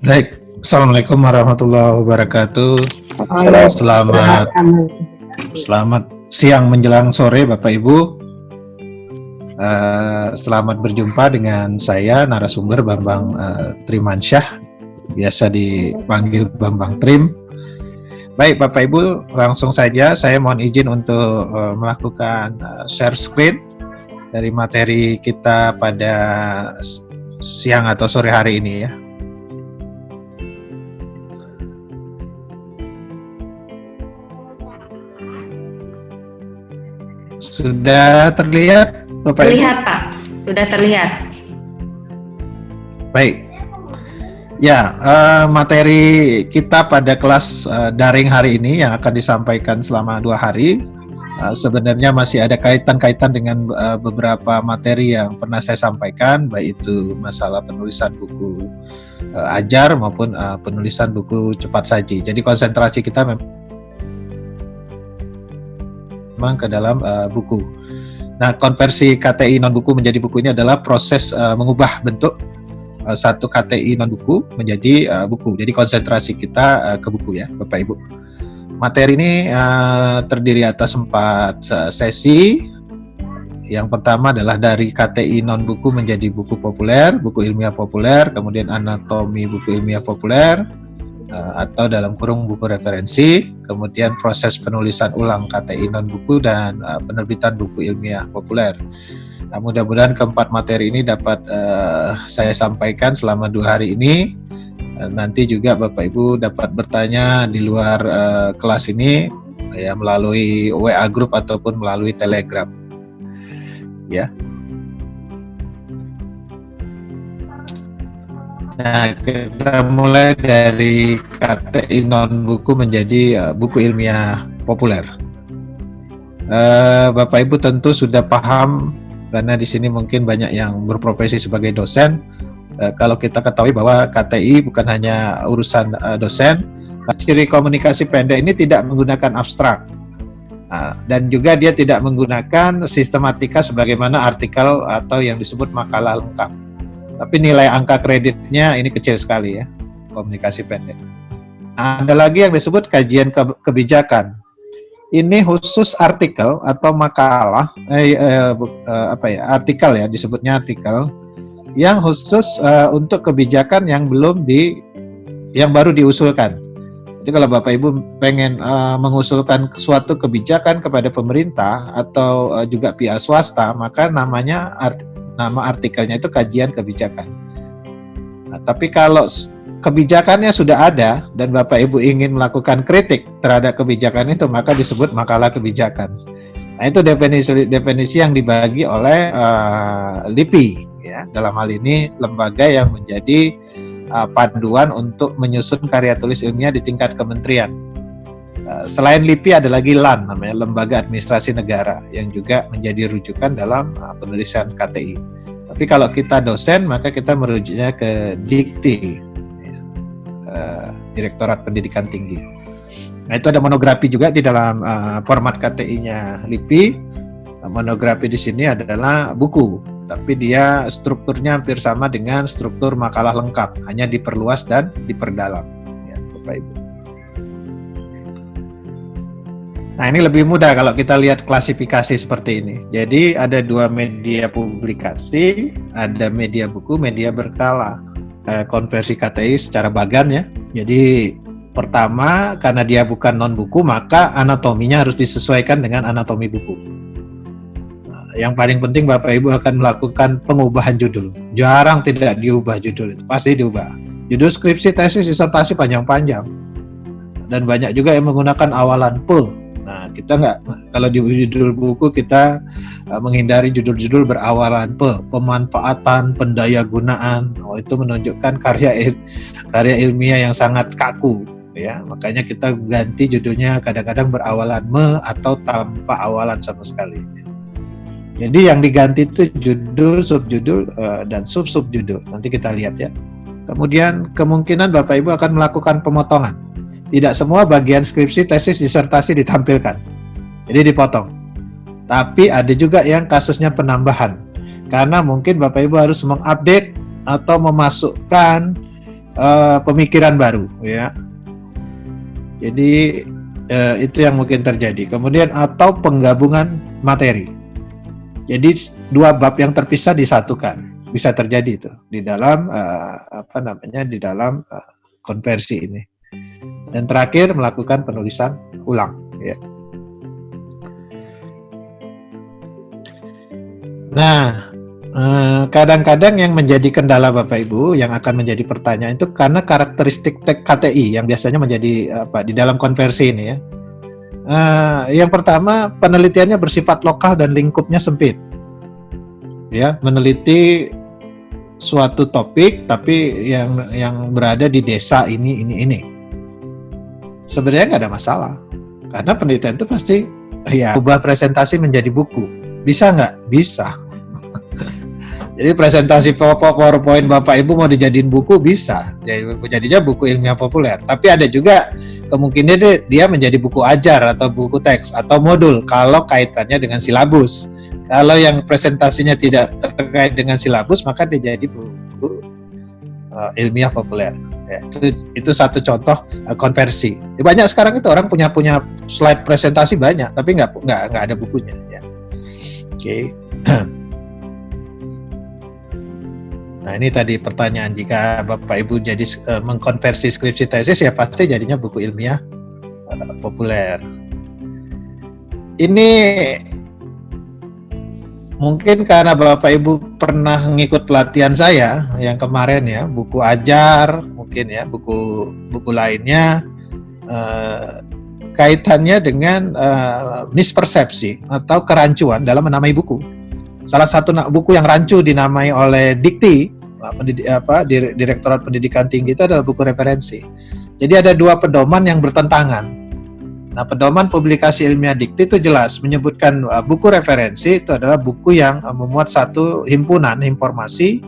Baik, Assalamualaikum warahmatullahi wabarakatuh. Selamat selamat siang menjelang sore Bapak Ibu. Selamat berjumpa dengan saya narasumber Bambang Trimansyah, biasa dipanggil Bambang Trim. Baik Bapak Ibu, langsung saja saya mohon izin untuk melakukan share screen dari materi kita pada siang atau sore hari ini ya. Sudah terlihat Bapak Ibu? Terlihat Pak, sudah terlihat. Baik. Ya, materi kita pada kelas daring hari ini yang akan disampaikan selama 2 hari sebenarnya masih ada kaitan-kaitan dengan beberapa materi yang pernah saya sampaikan, baik itu masalah penulisan buku ajar maupun penulisan buku cepat saji. Jadi konsentrasi kita memang ke dalam buku. Nah, konversi KTI non buku menjadi buku ini adalah proses mengubah bentuk satu KTI non buku menjadi buku. Jadi konsentrasi kita ke buku ya, Bapak Ibu. Materi ini terdiri atas 4 sesi. Yang pertama adalah dari KTI non buku menjadi buku populer, buku ilmiah populer, kemudian anatomi buku ilmiah populer, atau dalam kurung buku referensi, kemudian proses penulisan ulang KTI non buku dan penerbitan buku ilmiah populer. Nah, mudah-mudahan keempat materi ini dapat saya sampaikan selama 2 hari ini. Nanti juga Bapak Ibu dapat bertanya di luar kelas ini ya melalui WA group ataupun melalui Telegram. Ya. Nah, kita mulai dari KTI non buku menjadi buku ilmiah populer. Bapak Ibu tentu sudah paham karena di sini mungkin banyak yang berprofesi sebagai dosen. Kalau kita ketahui bahwa KTI bukan hanya urusan dosen, ciri komunikasi pendek ini tidak menggunakan abstrak. Dan juga dia tidak menggunakan sistematika sebagaimana artikel atau yang disebut makalah lengkap. Tapi nilai angka kreditnya ini kecil sekali ya, komunikasi pendek. Ada lagi yang disebut kajian kebijakan. Ini khusus artikel atau makalah, artikel ya, disebutnya artikel yang khusus untuk kebijakan yang baru diusulkan. Jadi kalau Bapak Ibu pengen mengusulkan suatu kebijakan kepada pemerintah atau juga pihak swasta, maka nama artikelnya itu kajian kebijakan. Nah, tapi kalau kebijakannya sudah ada dan Bapak Ibu ingin melakukan kritik terhadap kebijakan itu, maka disebut makalah kebijakan. Nah, itu definisi yang dibagi oleh LIPI ya. Dalam hal ini lembaga yang menjadi panduan untuk menyusun karya tulis ilmiah di tingkat kementerian. Selain LIPI ada lagi LAN, namanya Lembaga Administrasi Negara, yang juga menjadi rujukan dalam penulisan KTI. Tapi kalau kita dosen, maka kita merujuknya ke Dikti, Direktorat Pendidikan Tinggi. Nah, itu ada monografi juga di dalam format KTI-nya LIPI. Monografi di sini adalah buku, tapi dia strukturnya hampir sama dengan struktur makalah lengkap, hanya diperluas dan diperdalam, ya, Bapak Ibu. Nah, ini lebih mudah kalau kita lihat klasifikasi seperti ini. Jadi ada 2 media publikasi, ada media buku, media berkala. Konversi KTI secara bagan ya. Jadi pertama, karena dia bukan non buku, maka anatominya harus disesuaikan dengan anatomi buku. Nah, yang paling penting Bapak Ibu akan melakukan pengubahan judul. Jarang tidak diubah judul, itu pasti diubah. Judul skripsi, tesis, disertasi panjang-panjang. Dan banyak juga yang menggunakan awalan pe. Nah, kita kalau di judul buku kita menghindari judul-judul berawalan pemanfaatan, pendayagunaan. Itu menunjukkan karya ilmiah yang sangat kaku ya. Makanya kita ganti judulnya kadang-kadang berawalan atau tanpa awalan sama sekali. Jadi yang diganti itu judul, subjudul dan sub-subjudul. Nanti kita lihat ya. Kemudian kemungkinan Bapak Ibu akan melakukan pemotongan. Tidak semua bagian skripsi, tesis, disertasi ditampilkan. Jadi dipotong. Tapi ada juga yang kasusnya penambahan. Karena mungkin Bapak Ibu harus mengupdate atau memasukkan pemikiran baru, ya. Jadi itu yang mungkin terjadi. Kemudian atau penggabungan materi. Jadi dua bab yang terpisah disatukan, bisa terjadi itu di dalam di dalam konversi ini. Dan terakhir melakukan penulisan ulang, ya. Nah, kadang-kadang yang menjadi kendala Bapak Ibu yang akan menjadi pertanyaan itu karena karakteristik KTI yang biasanya menjadi di dalam konversi ini, ya. Yang pertama, penelitiannya bersifat lokal dan lingkupnya sempit. Ya, meneliti suatu topik tapi yang berada di desa ini. Sebenarnya nggak ada masalah. Karena penelitian itu pasti ubah presentasi menjadi buku. Bisa nggak? Bisa. Jadi presentasi PowerPoint Bapak Ibu mau dijadiin buku bisa. Jadinya buku ilmiah populer. Tapi ada juga kemungkinan dia menjadi buku ajar atau buku teks atau modul kalau kaitannya dengan silabus. Kalau yang presentasinya tidak terkait dengan silabus maka dia jadi buku ilmiah populer. Ya, itu satu contoh konversi. Banyak sekarang itu orang punya slide presentasi banyak, tapi nggak ada bukunya. Ya. Oke. Nah, ini tadi pertanyaan, jika Bapak Ibu jadi mengkonversi skripsi tesis ya pasti jadinya buku ilmiah populer. Ini mungkin karena Bapak Ibu pernah ngikut pelatihan saya yang kemarin, ya, buku ajar, mungkin ya buku lainnya kaitannya dengan mispersepsi atau kerancuan dalam menamai buku. Salah satu buku yang rancu dinamai oleh Dikti, Direktorat Pendidikan Tinggi, itu adalah buku referensi. Jadi ada dua pedoman yang bertentangan. Nah, pedoman publikasi ilmiah Dikti itu jelas menyebutkan buku referensi itu adalah buku yang memuat satu himpunan informasi,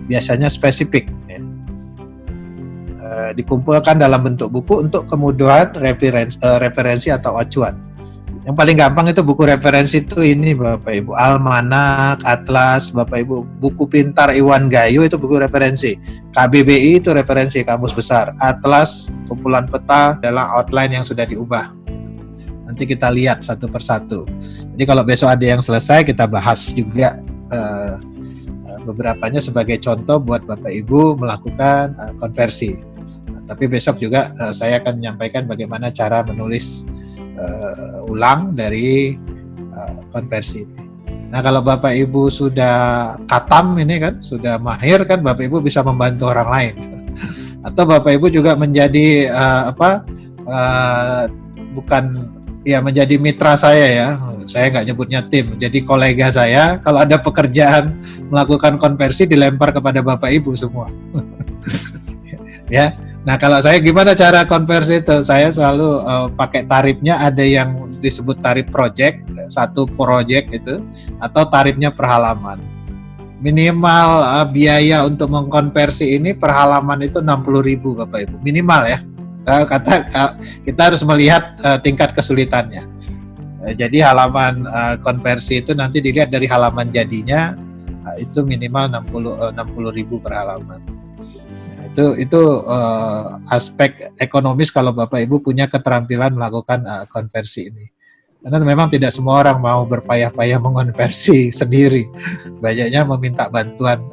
biasanya spesifik, ya. Dikumpulkan dalam bentuk buku untuk kemudahan referensi atau acuan. Yang paling gampang itu buku referensi itu ini Bapak Ibu, Almanak, Atlas, Bapak Ibu, buku pintar Iwan Gayo itu buku referensi. KBBI itu referensi kamus besar. Atlas, kumpulan peta adalah outline yang sudah diubah. Nanti kita lihat satu persatu. Jadi kalau besok ada yang selesai kita bahas juga beberapanya sebagai contoh buat Bapak Ibu melakukan konversi. Tapi besok juga saya akan menyampaikan bagaimana cara menulis ulang dari konversi. Nah, kalau Bapak Ibu sudah katam ini kan, sudah mahir kan, Bapak Ibu bisa membantu orang lain. Atau Bapak Ibu juga menjadi menjadi mitra saya, ya. Saya nggak nyebutnya tim, jadi kolega saya. Kalau ada pekerjaan melakukan konversi dilempar kepada Bapak Ibu semua. Ya. Nah, kalau saya gimana cara konversi itu? Saya selalu pakai tarifnya, ada yang disebut tarif project, satu project itu, atau tarifnya per halaman. Minimal biaya untuk mengkonversi ini per halaman itu 60.000 Bapak Ibu, minimal, ya. Kita harus melihat tingkat kesulitannya. Jadi halaman konversi itu nanti dilihat dari halaman jadinya, itu minimal 60.000 per halaman. Itu aspek ekonomis kalau Bapak Ibu punya keterampilan melakukan konversi ini. Karena memang tidak semua orang mau berpayah-payah mengonversi sendiri. Banyaknya meminta bantuan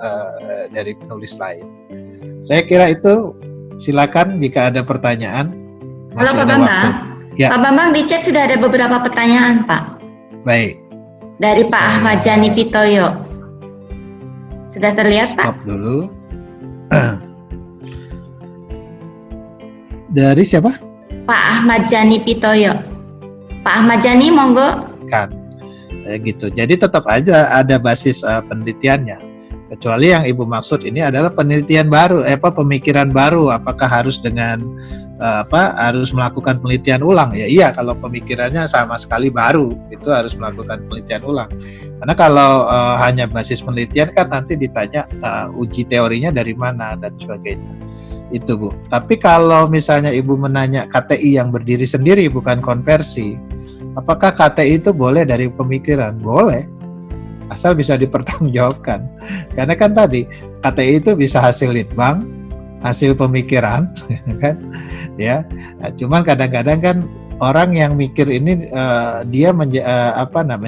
dari penulis lain. Saya kira itu. Silakan jika ada pertanyaan. Halo Pak Bambang. Ya. Pak Bambang, di chat sudah ada beberapa pertanyaan, Pak. Baik. Dari Pak Ahmad Jani Pitoyo. Sudah terlihat, Pak? Stop dulu. Dari siapa? Pak Ahmad Jani Pitoyo. Pak Ahmad Jani, monggo. Kan, gitu. Jadi tetap aja ada basis penelitiannya. Kecuali yang Ibu maksud ini adalah penelitian baru, pemikiran baru. Apakah harus dengan harus melakukan penelitian ulang? Ya iya, kalau pemikirannya sama sekali baru, itu harus melakukan penelitian ulang. Karena kalau hanya basis penelitian kan nanti ditanya uji teorinya dari mana dan sebagainya. Itu Bu. Tapi kalau misalnya Ibu menanya KTI yang berdiri sendiri bukan konversi, apakah KTI itu boleh dari pemikiran? Boleh, asal bisa dipertanggungjawabkan. Karena kan tadi KTI itu bisa hasil litbang, hasil pemikiran, kan? Ya, cuman kadang-kadang kan orang yang mikir ini dia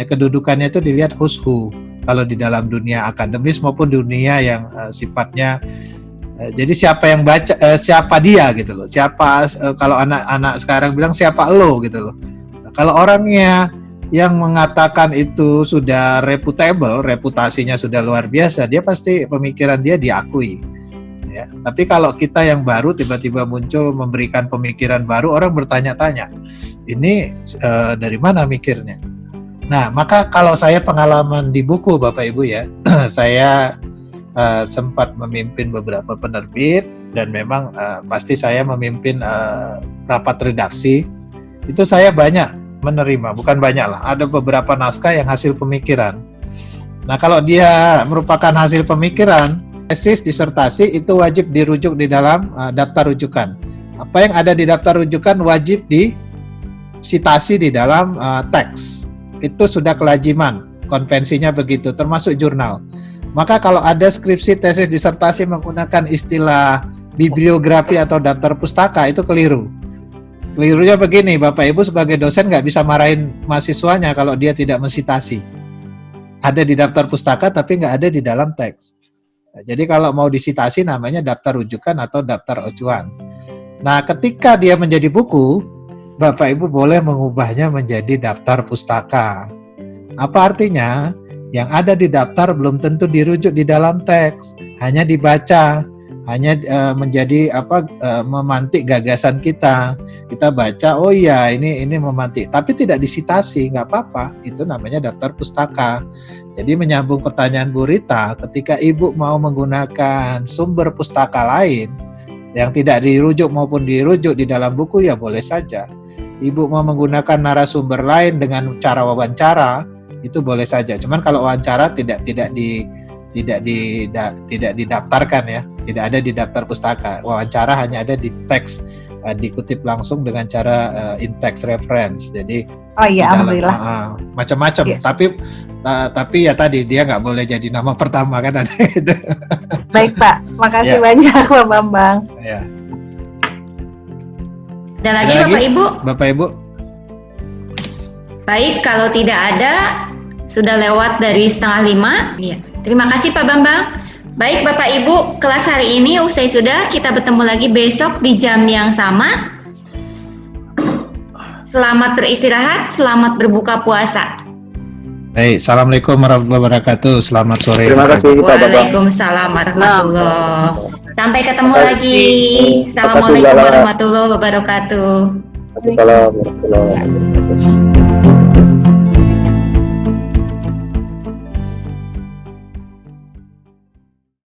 kedudukannya itu dilihat who's who kalau di dalam dunia akademis maupun dunia yang sifatnya jadi siapa yang baca siapa dia gitu loh. Siapa kalau anak-anak sekarang bilang siapa lo gitu loh. Nah, kalau orangnya yang mengatakan itu sudah reputasinya sudah luar biasa, dia pasti pemikiran dia diakui. Ya. Tapi kalau kita yang baru tiba-tiba muncul memberikan pemikiran baru, orang bertanya-tanya, ini dari mana mikirnya? Nah, maka kalau saya pengalaman di buku Bapak Ibu ya, saya sempat memimpin beberapa penerbit dan memang pasti saya memimpin rapat redaksi. Itu saya banyak menerima, bukan banyak lah, ada beberapa naskah yang hasil pemikiran. Nah, kalau dia merupakan hasil pemikiran, tesis, disertasi itu wajib dirujuk di dalam daftar rujukan. Apa yang ada di daftar rujukan wajib disitasi di dalam teks. Itu sudah kelaziman, konvensinya begitu, termasuk jurnal. Maka kalau ada skripsi, tesis, disertasi menggunakan istilah bibliografi atau daftar pustaka, itu keliru. Kelirunya begini, Bapak Ibu sebagai dosen nggak bisa marahin mahasiswanya kalau dia tidak mensitasi. Ada di daftar pustaka tapi nggak ada di dalam teks. Jadi kalau mau disitasi namanya daftar rujukan atau daftar acuan. Nah, ketika dia menjadi buku, Bapak Ibu boleh mengubahnya menjadi daftar pustaka. Apa artinya? Yang ada di daftar belum tentu dirujuk di dalam teks, hanya dibaca, hanya menjadi memantik gagasan kita. Kita baca, oh iya ini memantik, tapi tidak disitasi, nggak apa-apa. Itu namanya daftar pustaka. Jadi menyambung pertanyaan Bu Rita, ketika Ibu mau menggunakan sumber pustaka lain yang tidak dirujuk maupun dirujuk di dalam buku, ya boleh saja. Ibu mau menggunakan narasumber lain dengan cara wawancara, itu boleh saja. Cuman kalau wawancara tidak didaftarkan ya, tidak ada di daftar pustaka. Wawancara hanya ada di teks, dikutip langsung dengan cara in-text reference. Jadi alhamdulillah. Macam-macam. Yeah. Tapi ya tadi dia nggak boleh jadi nama pertama kan ada itu. Baik Pak, makasih banyak Pak Bambang. Ya. Ada lagi Bapak Ibu? Bapak Ibu. Baik, kalau tidak ada, sudah lewat dari 4:30. Ya. Terima kasih Pak Bambang. Baik Bapak Ibu, kelas hari ini usai sudah, kita bertemu lagi besok di jam yang sama. Selamat beristirahat, selamat berbuka puasa. Baik, Assalamualaikum warahmatullahi wabarakatuh. Selamat sore. Terima kasih Pak Bambang. Waalaikumsalam warahmatullahi wabarakatuh. Sampai ketemu lagi. Assalamualaikum warahmatullahi wabarakatuh. Waalaikumsalam warahmatullahi wabarakatuh.